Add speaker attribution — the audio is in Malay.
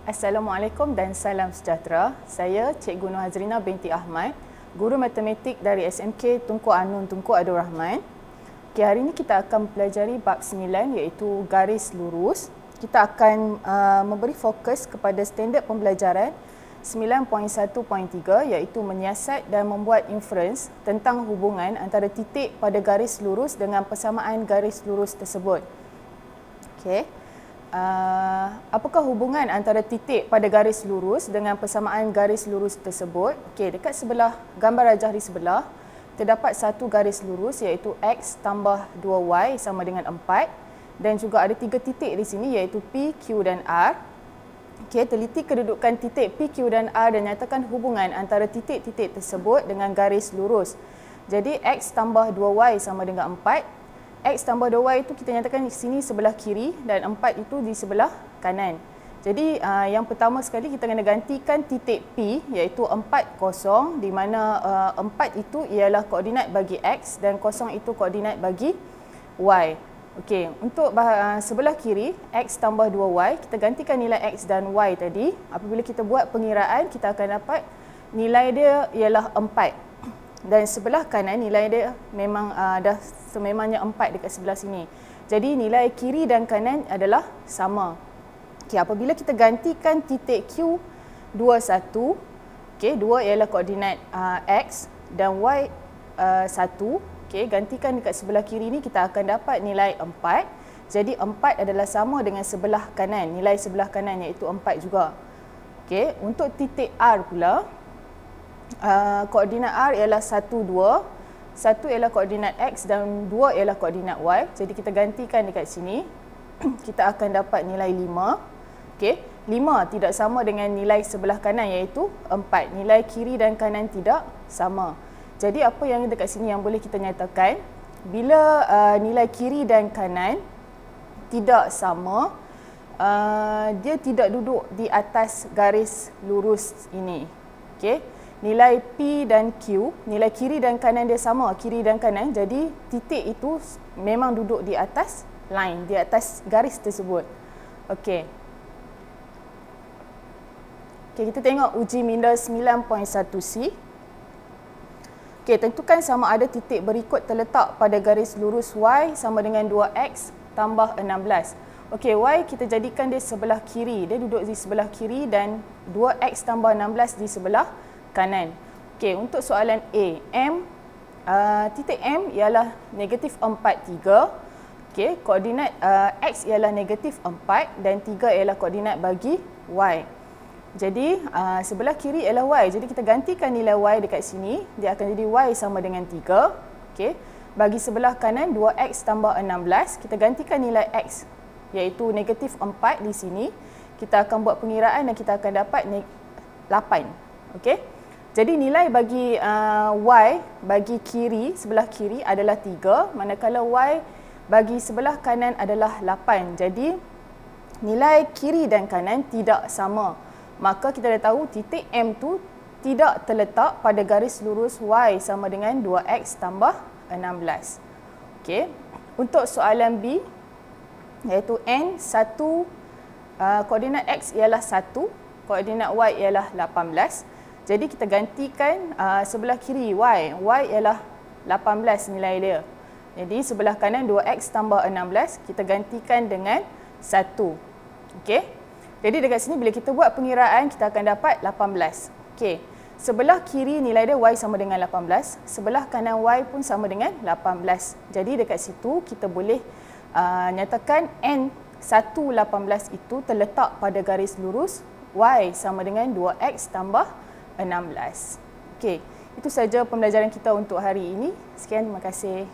Speaker 1: Assalamualaikum dan salam sejahtera. Saya Cikgu Nur Hazrina binti Ahmad, Guru Matematik dari SMK Tunku Anun Tunku Abdul Rahman. Okay, hari ini kita akan pelajari bab 9 iaitu garis lurus. Kita akan memberi fokus kepada standard pembelajaran 9.1.3 iaitu menyiasat dan membuat inference tentang hubungan antara titik pada garis lurus dengan persamaan garis lurus tersebut. Okay. Apakah hubungan antara titik pada garis lurus dengan persamaan garis lurus tersebut? Okey, dekat sebelah gambar rajah di sebelah terdapat satu garis lurus iaitu x tambah 2y sama dengan 4 dan juga ada tiga titik di sini iaitu P, Q dan R. Okey, teliti kedudukan titik P, Q dan R dan nyatakan hubungan antara titik-titik tersebut dengan garis lurus. Jadi x tambah 2y sama dengan 4. X tambah 2y itu kita nyatakan di sini sebelah kiri dan 4 itu di sebelah kanan. Jadi yang pertama sekali kita kena gantikan titik P iaitu 4, 0 di mana 4 itu ialah koordinat bagi X dan 0 itu koordinat bagi Y. Okey, untuk sebelah kiri X tambah 2Y kita gantikan nilai X dan Y tadi. Apabila kita buat pengiraan kita akan dapat nilai dia ialah 4. Dan sebelah kanan nilai dia memang dah sememangnya 4 dekat sebelah sini. Jadi nilai kiri dan kanan adalah sama. Okey, apabila kita gantikan titik Q 21, okey, 2 ialah koordinat X dan Y 1. Okey, gantikan dekat sebelah kiri ni kita akan dapat nilai 4. Jadi 4 adalah sama dengan sebelah kanan, nilai sebelah kanan iaitu 4 juga. Okey, untuk titik R pula koordinat R ialah 1, 2. 1 ialah koordinat X dan 2 ialah koordinat Y. Jadi kita gantikan dekat sini. Kita akan dapat nilai 5. Okey, 5 tidak sama dengan nilai sebelah kanan iaitu 4. Nilai kiri dan kanan tidak sama. Jadi apa yang dekat sini yang boleh kita nyatakan? Bila nilai kiri dan kanan tidak sama, dia tidak duduk di atas garis lurus ini. Okey. Nilai P dan Q, nilai kiri dan kanan dia sama, kiri dan kanan. Jadi titik itu memang duduk di atas line, di atas garis tersebut. Okey. Okey, kita tengok uji minda 9.1C. Okey, tentukan sama ada titik berikut terletak pada garis lurus Y sama dengan 2x tambah 16. Okey, Y kita jadikan dia sebelah kiri. Dia duduk di sebelah kiri dan 2x tambah 16 di sebelah kanan. Okey, untuk soalan A, titik M ialah negatif 4, 3. Okey, koordinat X ialah negatif 4 dan 3 ialah koordinat bagi Y. Jadi, sebelah kiri ialah Y. Jadi, kita gantikan nilai Y dekat sini. Dia akan jadi Y sama dengan 3. Okey, bagi sebelah kanan 2X tambah 16. Kita gantikan nilai X iaitu negatif 4 di sini. Kita akan buat pengiraan dan kita akan dapat 8. Okey. Jadi nilai bagi Y bagi kiri, sebelah kiri adalah 3, manakala Y bagi sebelah kanan adalah 8. Jadi nilai kiri dan kanan tidak sama. Maka kita dah tahu titik M tu tidak terletak pada garis lurus Y sama dengan 2X tambah 16. Okey. Untuk soalan B iaitu N 1, koordinat X ialah 1, koordinat Y ialah 18. Jadi kita gantikan sebelah kiri Y. Y ialah 18 nilai dia. Jadi sebelah kanan 2X tambah 16. Kita gantikan dengan 1. Okey. Jadi dekat sini bila kita buat pengiraan kita akan dapat 18. Okey. Sebelah kiri nilai dia Y sama dengan 18. Sebelah kanan Y pun sama dengan 18. Jadi dekat situ kita boleh nyatakan N 118 itu terletak pada garis lurus Y sama dengan 2X tambah 16. Okey, itu saja pembelajaran kita untuk hari ini. Sekian, terima kasih.